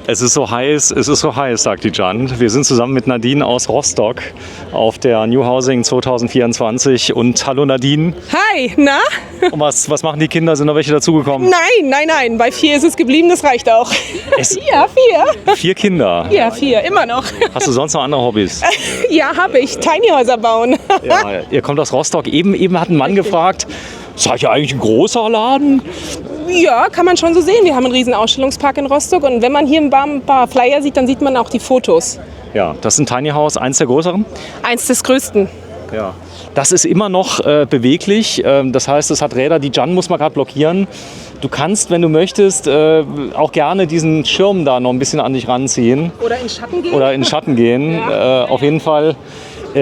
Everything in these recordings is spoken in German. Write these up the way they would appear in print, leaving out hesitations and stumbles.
Es ist so heiß, sagt die Jan. Wir sind zusammen mit Nadine aus Rostock auf der New Housing 2024. Und hallo Nadine. Hi, na? Und was machen die Kinder? Sind da welche dazugekommen? Nein. Bei 4 ist es geblieben, das reicht auch. Ja, 4. 4 Kinder? Ja, 4, immer noch. Hast du sonst noch andere Hobbys? Ja, habe ich. Tiny Häuser bauen. Ja, ihr kommt aus Rostock. Eben hat ein Mann gefragt, seid ihr eigentlich ein großer Laden? Ja, kann man schon so sehen. Wir haben einen riesen Ausstellungspark in Rostock und wenn man hier ein paar Flyer sieht, dann sieht man auch die Fotos. Ja, das ist ein Tiny House, eins der größeren? Eins des größten. Ja. Das ist immer noch beweglich. Das heißt, es hat Räder. Die Jan muss man gerade blockieren. Du kannst, wenn du möchtest, auch gerne diesen Schirm da noch ein bisschen an dich ranziehen. Oder in den Schatten gehen. Ja. Auf jeden Fall.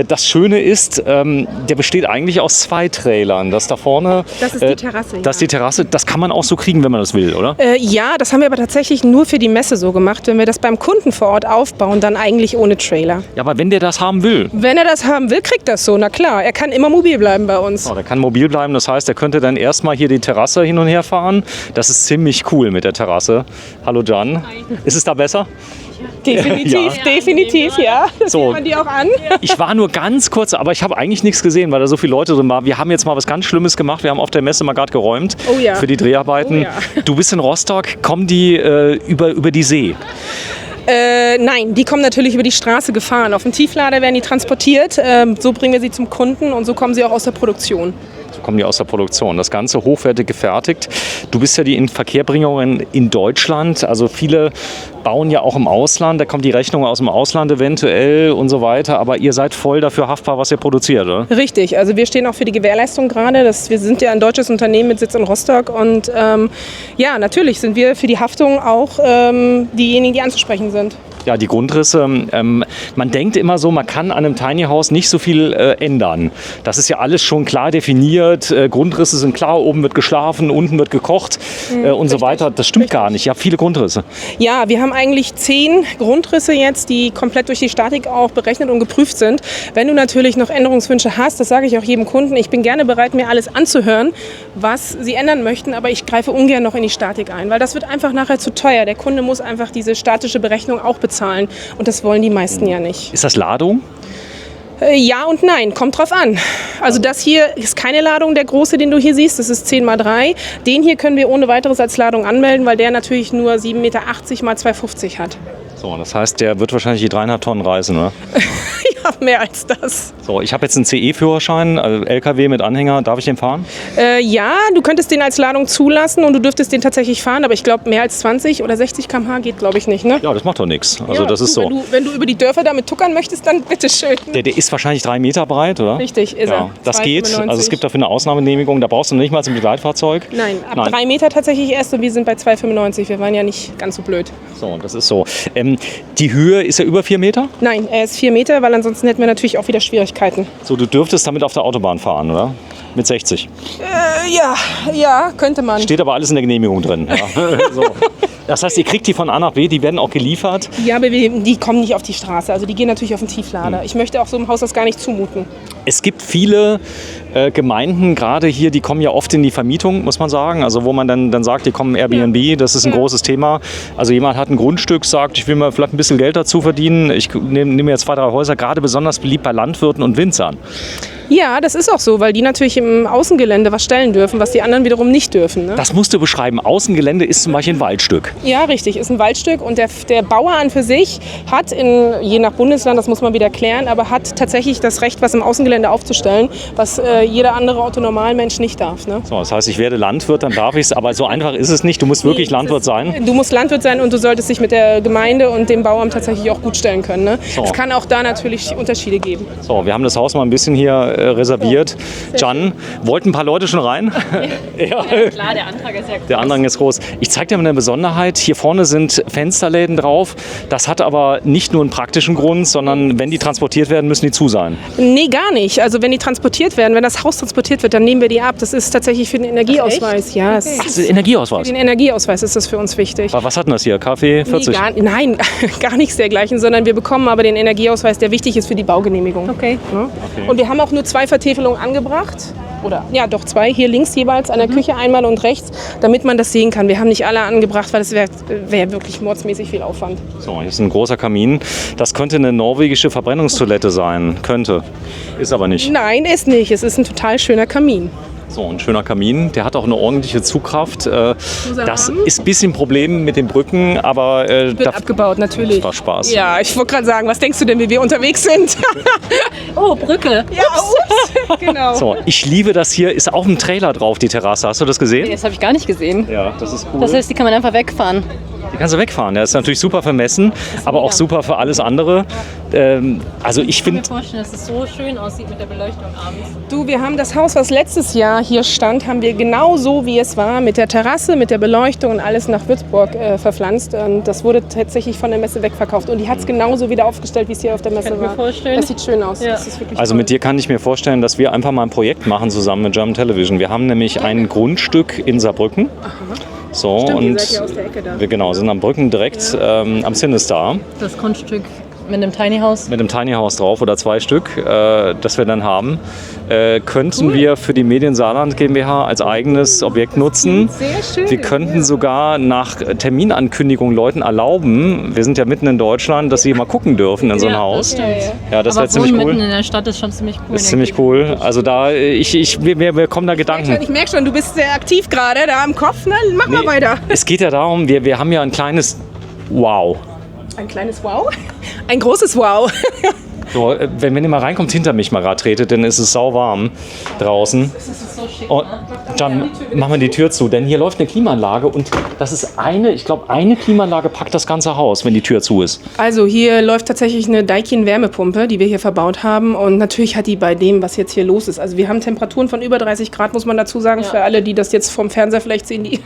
Das Schöne ist, der besteht eigentlich aus 2 Trailern. Das da vorne, das ist die Terrasse. Das ist die Terrasse. Das kann man auch so kriegen, wenn man das will, oder? Ja, das haben wir aber tatsächlich nur für die Messe so gemacht. Wenn wir das beim Kunden vor Ort aufbauen, dann eigentlich ohne Trailer. Ja, aber wenn der das haben will? Wenn er das haben will, kriegt das so. Na klar, er kann immer mobil bleiben bei uns. Oh, der kann mobil bleiben. Das heißt, er könnte dann erstmal hier die Terrasse hin und her fahren. Das ist ziemlich cool mit der Terrasse. Hallo Jan. Hi. Ist es da besser? Definitiv, ja. Das sieht man dir auch an. Ich war nur ganz kurz, aber ich habe eigentlich nichts gesehen, weil da so viele Leute drin waren. Wir haben jetzt mal was ganz Schlimmes gemacht. Wir haben auf der Messe mal gerade geräumt für die Dreharbeiten. Oh ja. Du bist in Rostock. Kommen die über die See? Nein, die kommen natürlich über die Straße gefahren. Auf dem Tieflader werden die transportiert. So bringen wir sie zum Kunden und so kommen sie auch aus der Produktion. Kommen die aus der Produktion. Das Ganze hochwertig gefertigt. Du bist ja die Inverkehrbringerin in Deutschland. Also viele bauen ja auch im Ausland. Da kommt die Rechnung aus dem Ausland eventuell und so weiter. Aber ihr seid voll dafür haftbar, was ihr produziert, oder? Richtig. Also wir stehen auch für die Gewährleistung gerade. Wir sind ja ein deutsches Unternehmen mit Sitz in Rostock. Und ja, natürlich sind wir für die Haftung auch diejenigen, die anzusprechen sind. Ja, die Grundrisse, man denkt immer so, man kann an einem Tiny House nicht so viel ändern. Das ist ja alles schon klar definiert, Grundrisse sind klar, oben wird geschlafen, unten wird gekocht und so weiter. Das stimmt gar nicht, ihr habt viele Grundrisse. Ja, wir haben eigentlich 10 Grundrisse jetzt, die komplett durch die Statik auch berechnet und geprüft sind. Wenn du natürlich noch Änderungswünsche hast, das sage ich auch jedem Kunden, ich bin gerne bereit, mir alles anzuhören, was sie ändern möchten, aber ich greife ungern noch in die Statik ein, weil das wird einfach nachher zu teuer. Der Kunde muss einfach diese statische Berechnung auch bezahlen. Und das wollen die meisten ja nicht. Ist das Ladung? Ja und nein, kommt drauf an. Also das hier ist keine Ladung, der große, den du hier siehst, das ist 10x3. Den hier können wir ohne weiteres als Ladung anmelden, weil der natürlich nur 7,80 Meter x 2,50 hat. So, das heißt, der wird wahrscheinlich die 3,5 Tonnen reißen, oder? Ja, mehr als das. So, ich habe jetzt einen CE-Führerschein, also LKW mit Anhänger. Darf ich den fahren? Ja, du könntest den als Ladung zulassen und du dürftest den tatsächlich fahren, aber ich glaube, mehr als 20 oder 60 km/h geht, glaube ich, nicht, ne? Ja, das macht doch nichts. Also ja, das ist so. Wenn du über die Dörfer damit tuckern möchtest, dann bitteschön. Der ist wahrscheinlich 3 Meter breit, oder? Richtig, ist er. Das geht. Also es gibt dafür eine Ausnahmegenehmigung. Da brauchst du noch nicht mal ein Begleitfahrzeug. Nein, ab 3 Meter tatsächlich erst und wir sind bei 2,95. Wir waren ja nicht ganz so blöd. So, das ist so. Die Höhe ist ja über 4 Meter? Nein, er ist 4 Meter, weil ansonsten hätten wir natürlich auch wieder Schwierigkeiten. So, du dürftest damit auf der Autobahn fahren, oder? Mit 60? Ja, könnte man. Steht aber alles in der Genehmigung drin. Ja. So. Das heißt, ihr kriegt die von A nach B, die werden auch geliefert? Ja, aber die kommen nicht auf die Straße. Also die gehen natürlich auf den Tieflader. Ich möchte auch so einem Haus das gar nicht zumuten. Es gibt viele Gemeinden, gerade hier, die kommen ja oft in die Vermietung, muss man sagen. Also wo man dann sagt, die kommen Airbnb, das ist ein großes Thema. Also jemand hat ein Grundstück, sagt, ich will mal vielleicht ein bisschen Geld dazu verdienen. Ich nehme jetzt 2, 3 Häuser, gerade besonders beliebt bei Landwirten und Winzern. Ja, das ist auch so, weil die natürlich im Außengelände was stellen dürfen, was die anderen wiederum nicht dürfen. Ne? Das musst du beschreiben. Außengelände ist zum Beispiel ein Waldstück. Ja, richtig, ist ein Waldstück und der Bauer an für sich hat, je nach Bundesland, das muss man wieder klären, aber hat tatsächlich das Recht, was im Außengelände aufzustellen, was jeder andere Autonormalmensch nicht darf. Ne? So, das heißt, ich werde Landwirt, dann darf ich es, aber so einfach ist es nicht. Du musst wirklich Landwirt sein. Du musst Landwirt sein und du solltest dich mit der Gemeinde und dem Bauamt tatsächlich auch gut stellen können. Ne? So. Es kann auch da natürlich Unterschiede geben. So, wir haben das Haus mal ein bisschen hier reserviert. Jan, wollten ein paar Leute schon rein? Ja, klar, der Antrag ist ja groß. Der Antrag ist groß. Ich zeige dir mal eine Besonderheit. Hier vorne sind Fensterläden drauf. Das hat aber nicht nur einen praktischen Grund, sondern wenn die transportiert werden, müssen die zu sein. Nee, gar nicht. Also wenn die transportiert werden, wenn das Haus transportiert wird, dann nehmen wir die ab. Das ist tatsächlich für den Energieausweis. Ach, ja, okay. Ach, das ist Energieausweis? Für den Energieausweis ist das für uns wichtig. Aber was hat denn das hier? Kaffee 40? Nee, nein, gar nichts dergleichen, sondern wir bekommen aber den Energieausweis, der wichtig ist für die Baugenehmigung. Okay. Ja? Okay. Und wir haben auch nur 2 Vertäfelungen angebracht. oder ja doch 2 hier links jeweils an der Küche einmal und rechts, damit man das sehen kann. Wir haben nicht alle angebracht, weil das wäre wirklich mordsmäßig viel Aufwand. So, hier ist ein großer Kamin. Das könnte eine norwegische Verbrennungstoilette sein. Könnte. Ist aber nicht. Nein, ist nicht. Es ist ein total schöner Kamin. So, ein schöner Kamin. Der hat auch eine ordentliche Zugkraft. Das ist ein bisschen ein Problem mit den Brücken, aber Wird abgebaut, natürlich. Das war Spaß. Ja, ich wollte gerade sagen, was denkst du denn, wie wir unterwegs sind? Oh, Brücke. Ja, ups. Genau. So, ich liebe das hier. Ist auch ein Trailer drauf, die Terrasse. Hast du das gesehen? Das habe ich gar nicht gesehen. Ja, das ist cool. Das heißt, die kann man einfach wegfahren. Die kannst du wegfahren. Der ist natürlich super vermessen, aber auch super für alles andere. Also ich finde... Ich kann mir vorstellen, dass es so schön aussieht mit der Beleuchtung abends. Du, wir haben das Haus, was letztes Jahr hier stand, haben wir genau so, wie es war, mit der Terrasse, mit der Beleuchtung und alles nach Würzburg verpflanzt. Und das wurde tatsächlich von der Messe wegverkauft. Und die hat es genauso wieder aufgestellt, wie es hier auf der Messe Kann ich mir war. vorstellen. Das sieht schön aus. Ja. Das ist wirklich Also toll. mit dir kann ich mir vorstellen, dass wir einfach mal ein Projekt machen zusammen mit German Television. Wir haben nämlich ein Grundstück in Saarbrücken. So, Stimmt, ihr und seid ja aus der Ecke da. wir genau, sind am Brücken direkt am Cinestar Das Grundstück mit einem Tiny House. mit einem Tiny House drauf oder 2 Stück, das wir dann haben. Könnten wir für die Medien Saarland GmbH als eigenes Objekt nutzen. Sehr schön. Wir könnten sogar nach Terminankündigung Leuten erleben, wir sind ja mitten in Deutschland, dass sie mal gucken dürfen in so ein Haus. Das stimmt. Ja, das Aber wäre ziemlich wohnen mitten cool. in der Stadt ist schon ziemlich cool. Das ist ziemlich cool. Also da, wir kommen da Gedanken. Ich merke schon, du bist sehr aktiv gerade da am Kopf. Ne? Mach mal weiter. Es geht ja darum, wir haben ja ein kleines Wow. Ein kleines Wow. Ein großes Wow. So, wenn ihr mal reinkommt, hinter mich mal gerade tretet, dann ist es sauwarm draußen. Das ist so schick. Und Can, mach mal die Tür zu, denn hier läuft eine Klimaanlage und das ist ich glaube, eine Klimaanlage packt das ganze Haus, wenn die Tür zu ist. Also hier läuft tatsächlich eine Daikin-Wärmepumpe, die wir hier verbaut haben. Und natürlich hat die bei dem, was jetzt hier los ist. Also wir haben Temperaturen von über 30 Grad, muss man dazu sagen. Ja. Für alle, die das jetzt vom Fernseher vielleicht sehen, die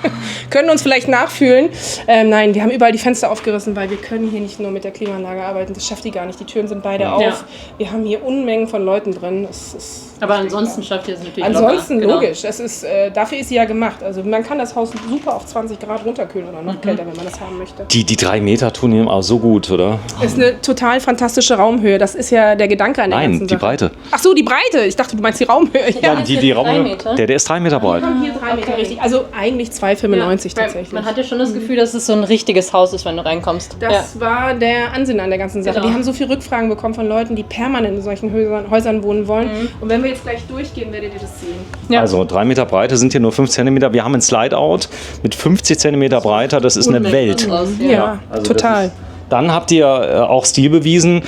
können uns vielleicht nachfühlen. Nein, wir haben überall die Fenster aufgerissen, weil wir können hier nicht nur mit der Klimaanlage arbeiten. Das schafft die gar nicht. Die Türen sind beide auf. Ja. Wir haben hier Unmengen von Leuten drin. Das ist Aber ansonsten schafft ihr es natürlich ansonsten locker. logisch. Es ist, dafür ist sie ja gemacht. Also man kann das Haus super auf 20 Grad runterkühlen oder noch kälter, wenn man das haben möchte. Die 3 Meter tun ihm auch so gut, oder? Das ist eine total fantastische Raumhöhe. Das ist ja der Gedanke an der ganzen Nein, die Sache. Breite. Ach so, die Breite. Ich dachte, du meinst die Raumhöhe. Ja. Das Die ist 3 Raum, Meter. der ist 3 Meter breit. Hier 3 Meter, richtig. Also eigentlich 2,95 tatsächlich. Man hat ja schon das Gefühl, dass es so ein richtiges Haus ist, wenn du reinkommst. Das war der Ansinn an der ganzen Sache. Genau. Wir haben so viele Rückfragen bekommen von Leuten, die permanent in solchen Häusern wohnen wollen. Und wenn wir jetzt gleich durchgehen, werdet ihr das sehen. Ja. Also 3 Meter Breite sind hier nur 5 Zentimeter. Wir haben ein Slide-Out mit 50 Zentimeter Breiter. Das ist eine Unmengen Welt. aus, Ja, Also das total. ist- Dann habt ihr auch Stil bewiesen.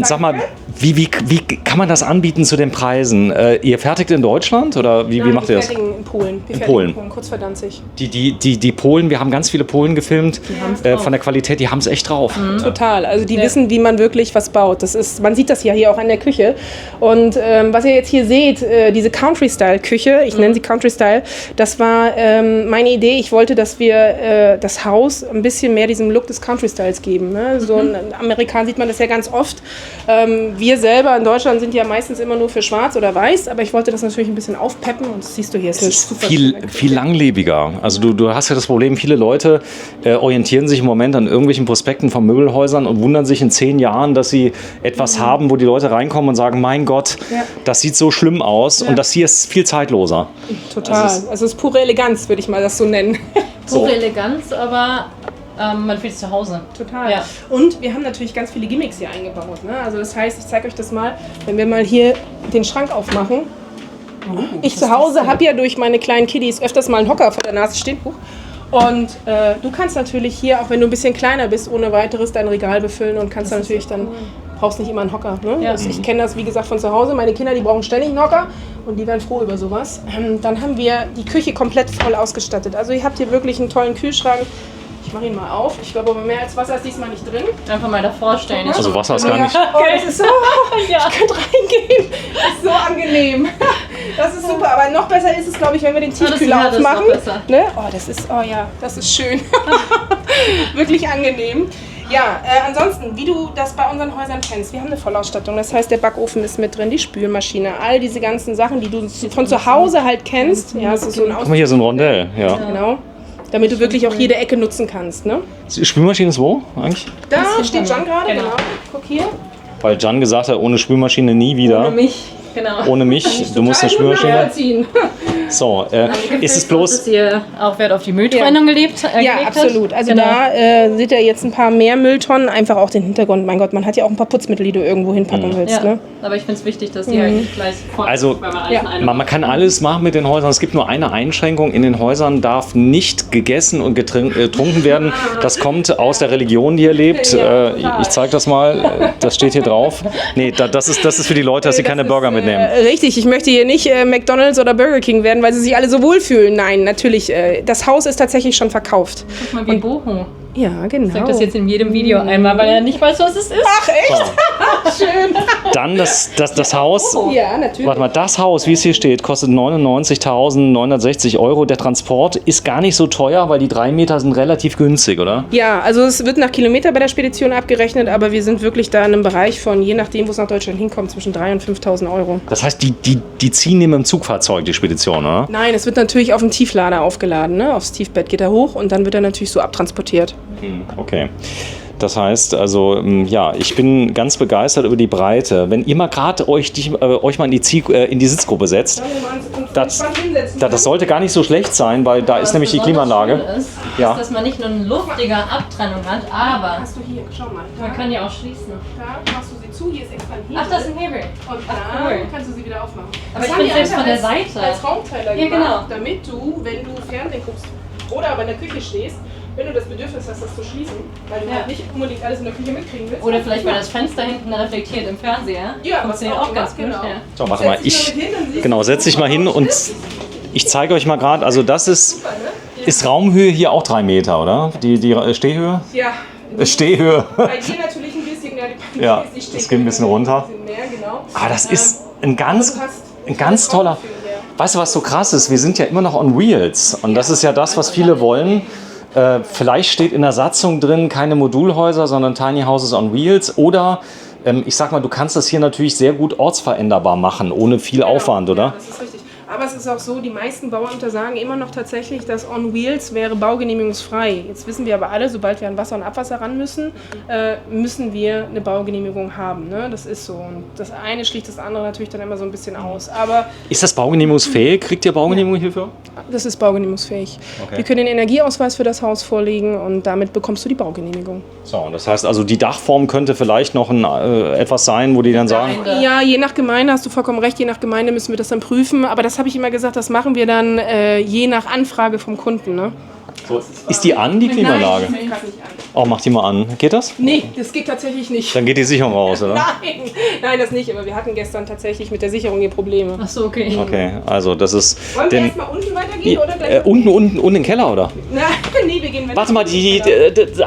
Sag mal, wie kann man das anbieten zu den Preisen? Ihr fertigt in Deutschland oder wie macht ihr das? Wir fertigen in Polen. Wir In fertigen Polen. kurz vor Danzig. Die Polen, wir haben ganz viele Polen gefilmt. Von der Qualität, die haben es echt drauf. Total. Also die wissen, wie man wirklich was baut. Man sieht das ja hier auch an der Küche. Und was ihr jetzt hier seht, diese Country-Style-Küche, ich nenne sie Country-Style, das war meine Idee. Ich wollte, dass wir das Haus ein bisschen mehr diesem Look des Country-Styles geben. Ne? So in Amerika sieht man das ja ganz oft. Wir selber in Deutschland sind ja meistens immer nur für schwarz oder weiß, aber ich wollte das natürlich ein bisschen aufpeppen und das siehst du hier. Es ist viel langlebiger. Also du hast ja das Problem, viele Leute orientieren sich im Moment an irgendwelchen Prospekten von Möbelhäusern und wundern sich in 10 Jahren, dass sie etwas haben, wo die Leute reinkommen und sagen, mein Gott, Ja. das sieht so schlimm aus und das hier ist viel zeitloser. Total. Also Also es ist pure Eleganz, würde ich mal das so nennen. Pure Eleganz, aber man fühlt sich zu Hause. Total. Ja. Und wir haben natürlich ganz viele Gimmicks hier eingebaut. Ne? Also das heißt, ich zeige euch das mal, wenn wir mal hier den Schrank aufmachen. Ich zu Hause habe ja durch meine kleinen Kiddies öfters mal einen Hocker vor der Nase stehen. Und du kannst natürlich hier, auch wenn du ein bisschen kleiner bist, ohne weiteres dein Regal befüllen und kannst dann natürlich dann, brauchst nicht immer einen Hocker. Ne? Ja. Also ich kenne das, wie gesagt, von zu Hause. Meine Kinder, die brauchen ständig einen Hocker und die werden froh über sowas. Dann haben wir die Küche komplett voll ausgestattet. Also ihr habt hier wirklich einen tollen Kühlschrank. Ich mache ihn mal auf. Ich glaube, aber mehr als Wasser ist diesmal nicht drin. Einfach mal davor stellen. Ist Also Wasser ist gar nicht... Oh, das ist so, Ja. ich könnte reingehen. Das ist so angenehm. Das ist super. Aber noch besser ist es, glaube ich, wenn wir den Tiefkühler das ist noch aufmachen. besser. Ne? Oh ja, das ist schön. Wirklich angenehm. Ja, ansonsten, wie du das bei unseren Häusern kennst, wir haben eine Vollausstattung. Das heißt, der Backofen ist mit drin, die Spülmaschine, all diese ganzen Sachen, die du von zu Hause halt kennst. Ja, es ist so ein Guck mal, hier so ein Rondell. Ja. Genau. Damit du wirklich auch jede Ecke nutzen kannst. Ne? Die Spülmaschine ist wo eigentlich? Da steht Jan gerade, Genau. genau. Guck hier. Weil Can gesagt hat, ohne Spülmaschine nie wieder. Ohne mich. Genau. ohne mich. Du musst eine Spülmaschine. ziehen. So, ist es Dass bloß... ihr auch Wert auf die Mülltrennung Ja, gelegt absolut. Hat. Also Genau. da seht ihr jetzt ein paar mehr Mülltonnen, einfach auch den Hintergrund. Mein Gott, man hat ja auch ein paar Putzmittel, die du irgendwo hinpacken willst. Ja, Ne? aber ich finde es wichtig, dass die halt nicht gleich vor, Also, weil man alles in einem Man kann alles machen mit den Häusern. Es gibt nur eine Einschränkung. In den Häusern darf nicht gegessen und getrunken werden. Das kommt aus der Religion, die ihr lebt. Ich zeige das mal. Das steht hier drauf. Nee, das ist für die Leute, dass sie keine Burger mitnehmen. Richtig, ich möchte hier nicht McDonald's oder Burger King werden, weil sie sich alle so wohlfühlen. Nein, natürlich. Das Haus ist tatsächlich schon verkauft. Guck mal wie Boho. Ja, genau. Ich sag das jetzt in jedem Video einmal, weil er nicht weiß, was es ist. Ach, echt? Schön. Dann das Haus. Ja, natürlich. Warte mal, das Haus, wie es hier steht, kostet 99.960 Euro. Der Transport ist gar nicht so teuer, weil die 3 Meter sind relativ günstig, oder? Ja, also es wird nach Kilometer bei der Spedition abgerechnet, aber wir sind wirklich da in einem Bereich von, je nachdem, wo es nach Deutschland hinkommt, zwischen 3.000 und 5.000 Euro. Das heißt, die ziehen neben dem Zugfahrzeug, die Spedition, oder? Nein, es wird natürlich auf dem Tieflader aufgeladen, ne? Aufs Tiefbett geht er hoch und dann wird er natürlich so abtransportiert. Okay. Das heißt, also, ja, ich bin ganz begeistert über die Breite. Wenn ihr mal gerade euch mal in die Sitzgruppe setzt, das sollte gar nicht so schlecht sein, weil da ist nämlich die Klimaanlage. Ist, Ja. dass man nicht nur eine luftige Abtrennung hat, aber Hast du hier, schau mal, man kann die auch schließen. da machst du sie zu, hier ist extra ein Hebel. Ach, das ist ein Hebel. Und Ach, cool. kannst du sie wieder aufmachen. Aber Das ich haben finde die selbst einfach von der Seite. als Raumteiler Ja, gemacht, genau. damit du, wenn du Fernsehen guckst oder aber in der Küche stehst, wenn du das Bedürfnis hast, das zu schließen, weil du Ja. halt nicht unbedingt alles in der Küche mitkriegen willst. Oder vielleicht, weil das Fenster hinten reflektiert im Fernseher. Ja, funktioniert was auch ganz gut. genau. Ja. So, warte mal, setz dich mal hin und ich zeige euch mal gerade, also das ist Raumhöhe hier auch 3 Meter, oder? Die Stehhöhe? Ja, Stehhöhe. bei dir natürlich ein bisschen, ja, die Ja, die steht das geht ein bisschen runter. ein bisschen mehr, genau. Ah, das ist ein ganz hast toller. Weißt du, was so krass ist? Wir sind ja immer noch on Wheels. Und das ist ja das, was viele wollen. Vielleicht steht in der Satzung drin, keine Modulhäuser, sondern Tiny Houses on Wheels. Oder, ich sag mal, du kannst das hier natürlich sehr gut ortsveränderbar machen, ohne viel Aufwand, Ja, oder? das ist richtig. Aber es ist auch so, die meisten Bauämter sagen immer noch tatsächlich, dass On Wheels wäre baugenehmigungsfrei. Jetzt wissen wir aber alle, sobald wir an Wasser und Abwasser ran müssen, müssen wir eine Baugenehmigung haben. Ne? Das ist so. Und das eine schließt das andere natürlich dann immer so ein bisschen aus. Aber Ist das baugenehmigungsfähig? Kriegt ihr Baugenehmigung hierfür? das ist baugenehmigungsfähig. Okay. Wir können den Energieausweis für das Haus vorlegen und damit bekommst du die Baugenehmigung. So, das heißt also, die Dachform könnte vielleicht noch etwas sein, wo die dann sagen, Ja, je nach Gemeinde, hast du vollkommen recht, je nach Gemeinde müssen wir das dann prüfen. Aber das habe ich immer gesagt, das machen wir dann je nach Anfrage vom Kunden. Ne? so, ist die an, die Klimaanlage? Nein, das nicht an. Oh, mach die mal an. Geht das? Nee, das geht tatsächlich nicht. Dann geht die Sicherung raus, oder? Nein, das nicht. Aber wir hatten gestern tatsächlich mit der Sicherung hier Probleme. Ach so, okay. Okay, also das ist... Wollen wir erstmal unten weitergehen oder gleich? Unten im Keller, oder? Nein, nee, wir gehen weiter. Warte mal,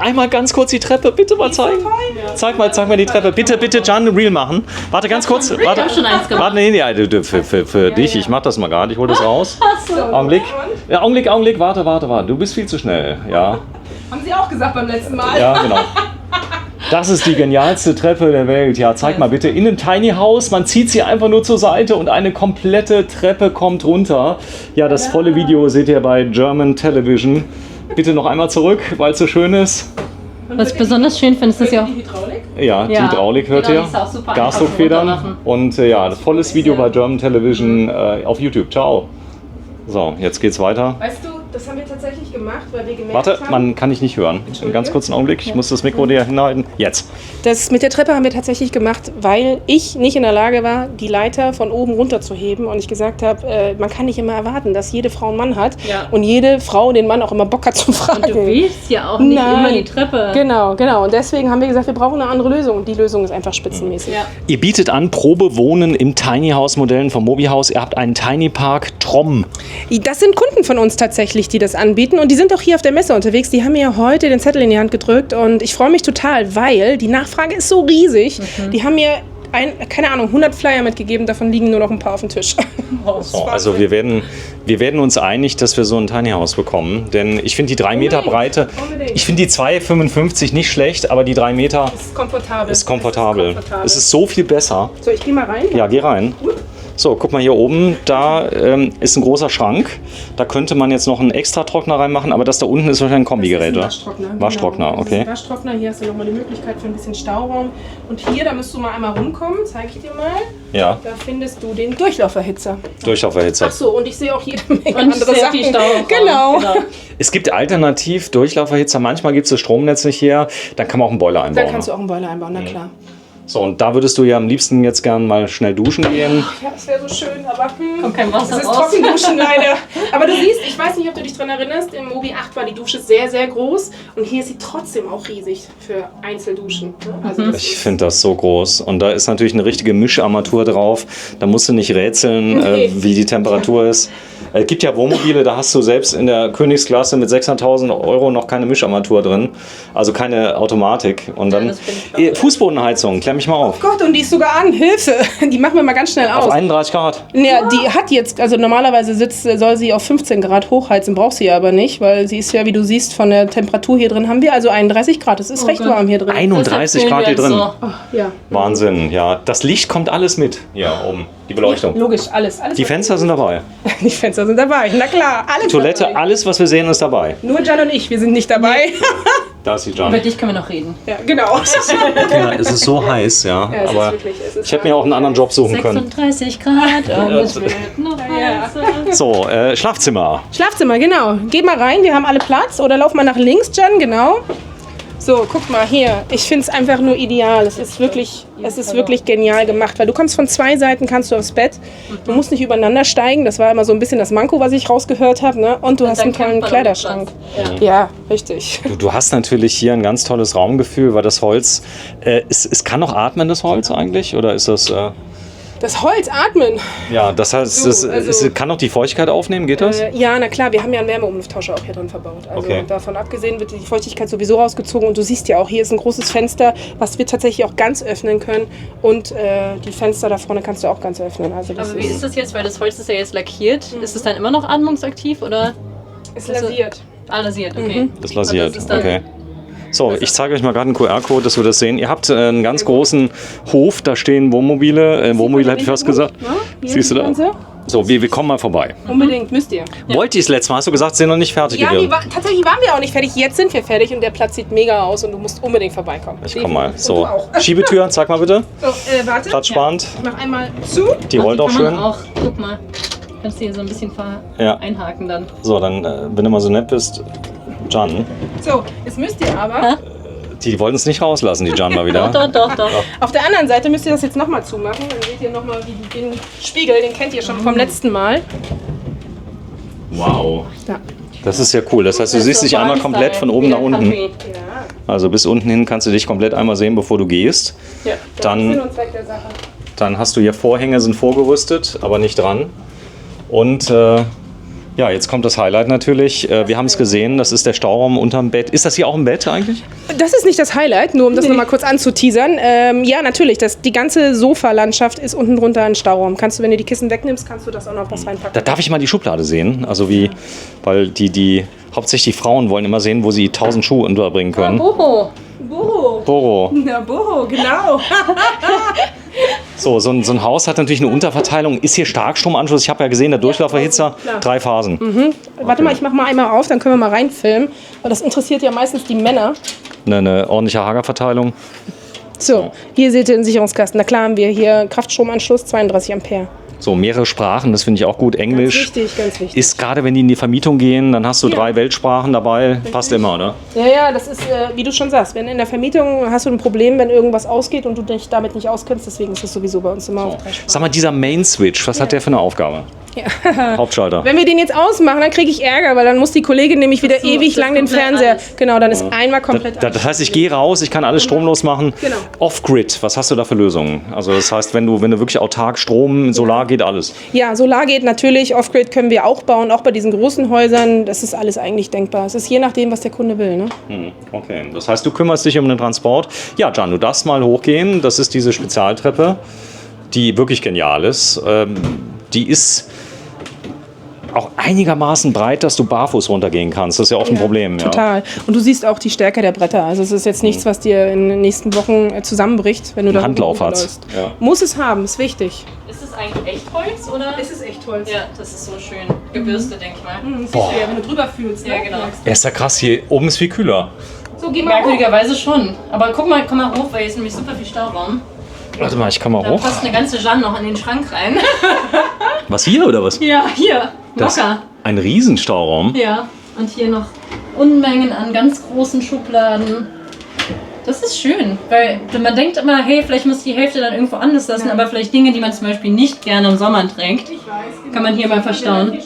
einmal ganz kurz die Treppe, bitte mal zeigen. Zeig mal die Treppe. Bitte, Can, Reel machen. Warte ganz kurz. Ich hab schon eins gemacht. Warte, nee, für dich. Ich mach das mal gerade. Ich hol das raus. Augenblick. Ja, Augenblick. Warte. Du bist viel zu schnell. Ja, Haben Sie auch gesagt beim letzten Mal? ja, genau. Das ist die genialste Treppe der Welt. Ja, zeig mal bitte. In einem Tiny House, man zieht sie einfach nur zur Seite und eine komplette Treppe kommt runter. Ja, das volle Video seht ihr bei German Television. Bitte noch einmal zurück, weil es so schön ist. Was ich besonders schön finde, ist, dass ihr auch Die Hydraulik? Ja, die Ja, Hydraulik hört genau, ihr. die ist auch super einfach Gasdruckfedern. runtermachen. Und ja, das volles Video bei German Television auf YouTube. Ciao. So, jetzt geht's weiter. Weißt du, das haben wir tatsächlich gemacht, weil wir gemerkt Warte, haben... man kann dich nicht hören. Einen ganz kurzen Augenblick. Ich muss das Mikro dir hinhalten. Jetzt. Das mit der Treppe haben wir tatsächlich gemacht, weil ich nicht in der Lage war, die Leiter von oben runter zu heben und ich gesagt habe, man kann nicht immer erwarten, dass jede Frau einen Mann hat Ja. und jede Frau den Mann auch immer Bock hat zu fragen. Du willst ja auch nicht immer die Treppe. Genau. Und deswegen haben wir gesagt, wir brauchen eine andere Lösung und die Lösung ist einfach spitzenmäßig. Ja. Ihr bietet an Probewohnen im Tiny House Modellen vom Mobihaus. Ihr habt einen Tiny Park Trom. Das sind Kunden von uns tatsächlich, die das anbieten und die sind auch hier auf der Messe unterwegs. Die haben mir ja heute den Zettel in die Hand gedrückt und ich freue mich total, weil die Nachfrage ist so riesig. Die haben mir keine Ahnung, 100 Flyer mitgegeben, davon liegen nur noch ein paar auf dem Tisch. So, also wir werden uns einig, dass wir so ein Tiny House bekommen. Denn ich finde die 3 Meter Breite, ich finde die 2,55 nicht schlecht, aber die 3 Meter Ist komfortabel. ist komfortabel. Es ist so viel besser. So, ich gehe mal rein. Ja, geh rein. So, guck mal hier oben, da ist ein großer Schrank. Da könnte man jetzt noch einen extra Trockner reinmachen, aber das da unten ist wahrscheinlich ein Kombigerät, oder? Waschtrockner. Waschtrockner, Genau. okay. Das ist ein Waschtrockner, hier hast du nochmal die Möglichkeit für ein bisschen Stauraum. Und hier, da müsst du mal einmal rumkommen, zeige ich dir mal. Ja, Da findest du den Durchlauferhitzer. Durchlauferhitzer. Ach so, und ich sehe auch jede Menge Und andere sehr Sachen. viel Stauraum. Genau. Es gibt alternativ Durchlauferhitzer. Manchmal gibt es das Stromnetz nicht her. Dann kann man auch einen Boiler einbauen. Dann kannst du auch einen Boiler einbauen, na klar. So, und da würdest du ja am liebsten jetzt gern mal schnell duschen gehen. Ja, das wäre so schön, aber Kommt kein Wasser es ist raus. Trockenduschen leider. Aber du siehst, ich weiß nicht, ob du dich daran erinnerst, im Mobi 8 war die Dusche sehr, sehr groß und hier ist sie trotzdem auch riesig für Einzelduschen. Ne? Also das Ich ist- finde das so groß. Und da ist natürlich eine richtige Mischarmatur drauf. Da musst du nicht rätseln, Nee. wie die Temperatur ist. Es gibt ja Wohnmobile, da hast du selbst in der Königsklasse mit 600.000 € noch keine Mischarmatur drin. Also keine Automatik. Und dann das bin ich auch. Fußbodenheizung, klär mich mal auf. Gott, und die ist sogar an, Hilfe! Die machen wir mal ganz schnell Auf aus. 31 Grad. Ja, die hat jetzt, also normalerweise soll sie auf 15 Grad hochheizen, braucht sie aber nicht, weil sie ist ja, wie du siehst, von der Temperatur hier drin haben wir also 31 Grad. Es ist recht Gott. warm hier drin. 31 Grad hier drin. So. Ja, Wahnsinn, ja. Das Licht kommt alles mit hier oben. Die Beleuchtung. logisch, alles. Die Fenster sind dabei. Die Fenster sind dabei, na klar, alles Toilette, dabei. alles, was wir sehen, ist dabei. Nur Jan und ich, wir sind nicht dabei. Da ist die Über Jan. dich können wir noch reden. Ja, genau. Ja, es ist so heiß, ja. Ja, es Aber ist wirklich, es ist ich hätte mir auch einen anderen Job suchen können. 36 Grad und es wird noch heißer. So, Schlafzimmer. Schlafzimmer, genau. Geht mal rein, wir haben alle Platz. Oder lauf mal nach links, Jan, genau. So, guck mal hier. Ich finde es einfach nur ideal. Es ist wirklich genial gemacht, weil du kommst von zwei Seiten, kannst du aufs Bett. Du musst nicht übereinander steigen. Das war immer so ein bisschen das Manko, was ich rausgehört habe. Ne? Und du hast dann einen tollen kämpft man Kleiderschrank. um Platz. Ja, richtig. Du hast natürlich hier ein ganz tolles Raumgefühl, weil das Holz, es kann noch atmen, das Holz eigentlich? Oder ist das, Das Holz atmen. ja, das heißt, So, es kann noch die Feuchtigkeit aufnehmen, geht das? Ja, na klar, wir haben ja einen Wärmeumlufttauscher auch hier drin verbaut. Also Okay. davon abgesehen wird die Feuchtigkeit sowieso rausgezogen und du siehst ja auch, hier ist ein großes Fenster, was wir tatsächlich auch ganz öffnen können und die Fenster da vorne kannst du auch ganz öffnen. Also das Aber wie ist das jetzt? Weil das Holz ist ja jetzt lackiert. Ist es dann immer noch atmungsaktiv oder? ist lasiert. Lasiert, okay. Das lasiert, Und das ist dann- okay. So, ich zeige euch mal gerade einen QR-Code, dass wir das sehen. Ihr habt einen ganz großen Hof, da stehen Wohnmobile. Wohnmobil hätte ich fast gesagt. Siehst du da? So, wir kommen mal vorbei. Unbedingt, müsst ihr. Wollt ihr das letzte Mal? Hast du gesagt, sind noch nicht fertig Ja, gewesen? tatsächlich waren wir auch nicht fertig. Jetzt sind wir fertig und der Platz sieht mega aus und du musst unbedingt vorbeikommen. Ich komm mal. Und So, du auch. Schiebetür, zeig mal bitte. So, warte. Platzsparend. Ich mach einmal zu. Die rollt auch kann man schön. auch, guck mal. Kannst du hier so ein bisschen Ja. einhaken dann. So, dann, wenn du mal so nett bist, Jan. So, jetzt müsst ihr aber. Die wollten es nicht rauslassen, die Jan mal wieder. Doch. Auf der anderen Seite müsst ihr das jetzt nochmal zumachen. Dann seht ihr nochmal den Spiegel, den kennt ihr schon vom letzten Mal. Wow. Ja. Das ist ja cool. Das heißt, du siehst dich einmal komplett von oben nach unten. Also bis unten hin kannst du dich komplett einmal sehen, bevor du gehst. Ja, Dann- Sinn und Zweck der Sache. Dann hast du hier Vorhänge, sind vorgerüstet, aber nicht dran. Und ja, jetzt kommt das Highlight natürlich. Wir haben es gesehen, das ist der Stauraum unterm Bett. Ist das hier auch ein Bett eigentlich? Das ist nicht das Highlight, nur um das nochmal kurz anzuteasern. Ja, natürlich, die ganze Sofalandschaft ist unten drunter ein Stauraum. Kannst du, wenn du die Kissen wegnimmst, kannst du das auch noch was Da reinpacken. darf ich mal die Schublade sehen. Also weil hauptsächlich die Frauen wollen immer sehen, wo sie 1000 Schuhe unterbringen können. Boho. Boho. Boro. Ja, Boho, genau. So ein Haus hat natürlich eine Unterverteilung. Ist hier Starkstromanschluss? Ich habe ja gesehen, der Durchlauferhitzer, klar. 3 Phasen. Warte mal, ich mach mal einmal auf, dann können wir mal reinfilmen. Weil das interessiert ja meistens die Männer. Eine ordentliche Hagerverteilung. So, hier seht ihr den Sicherungskasten. Na klar haben wir hier Kraftstromanschluss, 32 Ampere. So, mehrere Sprachen, das finde ich auch gut. Englisch. Ganz wichtig. Ist gerade, wenn die in die Vermietung gehen, dann hast du Ja. 3 Weltsprachen dabei. Passt immer, oder? Ja, das ist, wie du schon sagst, wenn in der Vermietung hast du ein Problem, wenn irgendwas ausgeht und du dich damit nicht auskennst, deswegen ist es sowieso bei uns immer auf 3 Sprachen. Sag mal, dieser Main-Switch, was hat der für eine Aufgabe? Ja. Hauptschalter. Wenn wir den jetzt ausmachen, dann kriege ich Ärger, weil dann muss die Kollegin nämlich wieder so, ewig das lang den komplett Fernseher. alles. Genau, dann ist einmal komplett. Das heißt, ich gehe raus, ich kann alles stromlos machen. Genau. Off-Grid, was hast du da für Lösungen? Also das heißt, wenn du wirklich autark Strom, Solar geht alles. Ja, Solar geht natürlich, Off-Grid können wir auch bauen, auch bei diesen großen Häusern. Das ist alles eigentlich denkbar. Es ist je nachdem, was der Kunde will. Ne? Okay, das heißt, du kümmerst dich um den Transport. Ja, Jan, du darfst mal hochgehen. Das ist diese Spezialtreppe, die wirklich genial ist. Die ist auch einigermaßen breit, dass du barfuß runtergehen kannst. Das ist ja oft ein Problem. Ja. Total. Und du siehst auch die Stärke der Bretter. Also es ist jetzt nichts, was dir in den nächsten Wochen zusammenbricht, wenn du da Handlauf hochläufst. hat's. Ja. Muss es haben, ist wichtig. Ist es eigentlich Echtholz, oder? Es ist echt Holz. Ja, das ist so schön. Gebürstet, denke ich mal. Siehst du ja, wenn du drüber fühlst. Ja, ne? genau. Ja, ist ja krass, hier oben ist viel kühler. So, geh mal hoch. Merkwürdigerweise schon. Aber komm mal hoch, weil hier ist nämlich super viel Stauraum. Warte mal, ich kann mal Da hoch. passt eine ganze Jeanne noch in den Schrank rein. Was, hier oder was? Ja, hier. Das Locker. ein Riesenstauraum. Ja. Und hier noch Unmengen an ganz großen Schubladen. Das ist schön, weil man denkt immer, hey, vielleicht muss die Hälfte dann irgendwo anders lassen, aber vielleicht Dinge, die man zum Beispiel nicht gerne im Sommer trägt, kann man hier mal verstauen.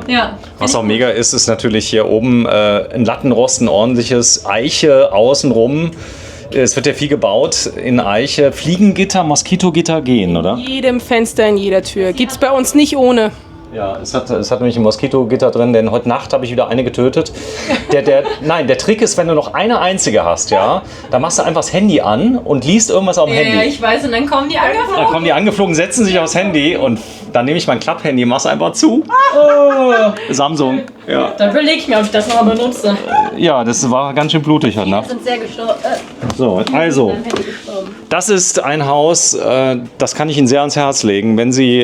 Ja. Was auch mega ist, ist natürlich hier oben ein Lattenrost, ein ordentliches Eiche außenrum. Es wird ja viel gebaut in Eiche. Fliegengitter, Moskitogitter gehen, oder? In jedem Fenster, in jeder Tür. Gibt's bei uns nicht ohne. Ja, es hat nämlich ein Moskitogitter drin, denn heute Nacht habe ich wieder eine getötet. Nein, der Trick ist, wenn du noch eine einzige hast, ja, dann machst du einfach das Handy an und liest irgendwas auf dem Ja, Handy. ich weiß, und dann kommen die Dann angeflogen. kommen die angeflogen, setzen sich aufs Handy und dann nehme ich mein Klapphandy, mach's einfach zu. Samsung. Ja. Da überlege ich mir, ob ich das nochmal benutze. Ja, das war ganz schön blutig heute Wir Nacht. sind sehr gestorben. So, also, das ist ein Haus, das kann ich Ihnen sehr ans Herz legen, wenn Sie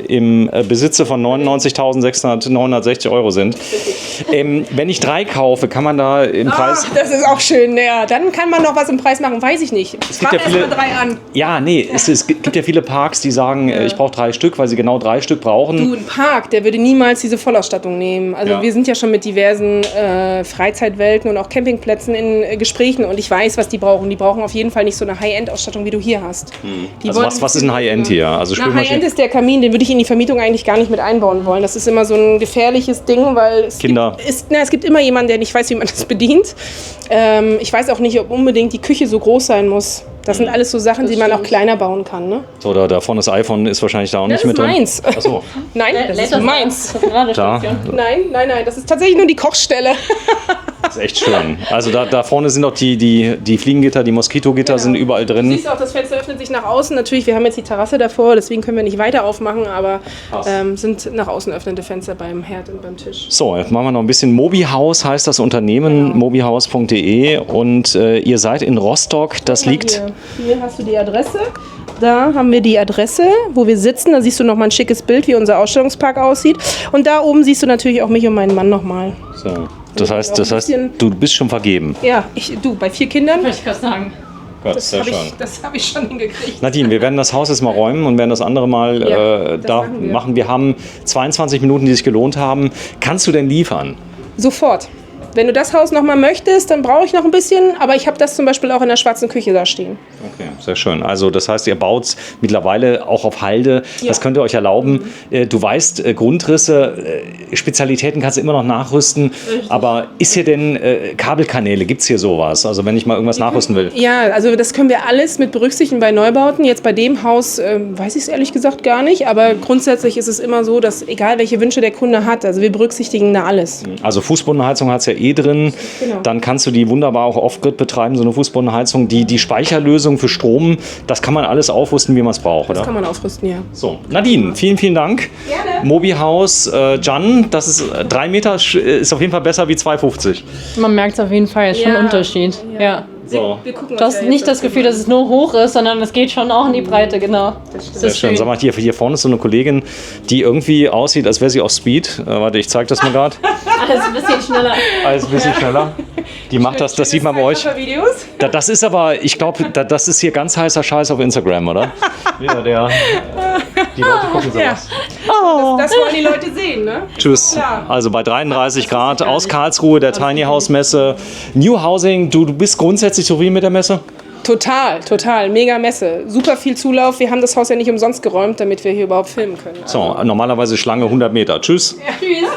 im Besitze von 99.960 Euro sind. Wenn ich 3 kaufe, kann man da im Preis... Ach, das ist auch schön. Ja, dann kann man noch was im Preis machen, weiß ich nicht. gibt Frag ja erst viele- mal 3 an. Ja, nee, es gibt ja viele Parks, die sagen, ich brauche 3 Stück, weil sie genau 3 Stück brauchen. Du, ein Park, der würde niemals diese Vollausstattung nehmen. Also Ja. wir sind ja schon mit diversen Freizeitwelten und auch Campingplätzen in Gesprächen und ich weiß, was die brauchen. Die brauchen auf jeden Fall nicht so eine High-End-Ausstattung, wie du hier hast. Die Also wollen- was ist ein High-End hier? Also Na, High-End Spülmaschine, ist der Kamin, den würde ich in die Vermietung eigentlich gar nicht mit einbauen wollen. Das ist immer so ein gefährliches Ding, weil es Kinder. es gibt immer jemanden, der nicht weiß, wie man das bedient. Ich weiß auch nicht, ob unbedingt die Küche so groß sein muss. Das sind alles so Sachen, die man auch kleiner bauen kann. Ne? so, da vorne das iPhone ist wahrscheinlich da auch Das nicht mit ist drin. meins. Achso, Nein, das ist meins. da, Nein, das ist tatsächlich nur die Kochstelle. das ist echt schön. Also da vorne sind auch die Fliegengitter, die Moskitogitter sind überall Du drin. siehst auch, das Fenster öffnet sich nach außen. Natürlich, wir haben jetzt die Terrasse davor, deswegen können wir nicht weiter aufmachen, aber sind nach außen öffnende Fenster beim Herd und beim Tisch. So, jetzt machen wir noch ein bisschen. Mobihaus heißt das Unternehmen, mobihaus.de und ihr seid in Rostock, das liegt... Hier hast du die Adresse. Da haben wir die Adresse, wo wir sitzen. Da siehst du nochmal ein schickes Bild, wie unser Ausstellungspark aussieht. Und da oben siehst du natürlich auch mich und meinen Mann nochmal. So. Das heißt, du bist schon vergeben. Ja, bei 4 Kindern. Wollte ich gerade sagen. Gott, Das habe ich schon hingekriegt. Nadine, wir werden das Haus jetzt mal räumen und werden das andere Mal Ja, das da machen wir. machen. Wir haben 22 Minuten, die sich gelohnt haben. Kannst du denn liefern? Sofort. Wenn du das Haus nochmal möchtest, dann brauche ich noch ein bisschen. Aber ich habe das zum Beispiel auch in der schwarzen Küche da stehen. Okay, sehr schön. Also das heißt, ihr baut mittlerweile auch auf Halde. Ja. Das könnt ihr euch erlauben. Du weißt, Grundrisse, Spezialitäten kannst du immer noch nachrüsten. Aber ist hier denn Kabelkanäle? Gibt es hier sowas? Also wenn ich mal irgendwas nachrüsten will. Ja, also das können wir alles mit berücksichtigen bei Neubauten. Jetzt bei dem Haus weiß ich es ehrlich gesagt gar nicht. Aber grundsätzlich ist es immer so, dass egal welche Wünsche der Kunde hat, also wir berücksichtigen da alles. Also Fußbodenheizung hat es ja drin. Genau. Dann kannst du die wunderbar auch off-grid betreiben, so eine Fußbodenheizung. Die Speicherlösung für Strom, das kann man alles aufrüsten, wie man es braucht, Das oder? kann man aufrüsten, ja. So, Nadine, vielen, vielen Dank. Gerne. Mobihaus, Jan, das ist 3 Meter, ist auf jeden Fall besser wie 2,50. Man merkt es auf jeden Fall, ist schon Ja. ein Unterschied. Ja. So, Wir gucken Du hast nicht das Gefühl, dass es nur hoch ist, sondern es geht schon auch in die Breite, genau. Das sehr ist schön. Sag mal, hier vorne ist so eine Kollegin, die irgendwie aussieht, als wäre sie auf Speed. Warte, ich zeige das mal gerade. Alles ein bisschen schneller. Alles ein bisschen schneller. Die macht das sieht man bei euch. Videos. Das ist aber, ich glaube, das ist hier ganz heißer Scheiß auf Instagram, oder? Ja, die Leute gucken sowas. Das wollen die Leute sehen, ne? Tschüss. Klar. Also bei 33 Grad aus Karlsruhe, der Tiny House Messe. New Housing, du bist grundsätzlich zufrieden mit der Messe? Total. Mega Messe. Super viel Zulauf. Wir haben das Haus ja nicht umsonst geräumt, damit wir hier überhaupt filmen können. So, normalerweise Schlange 100 Meter. Tschüss. Tschüss.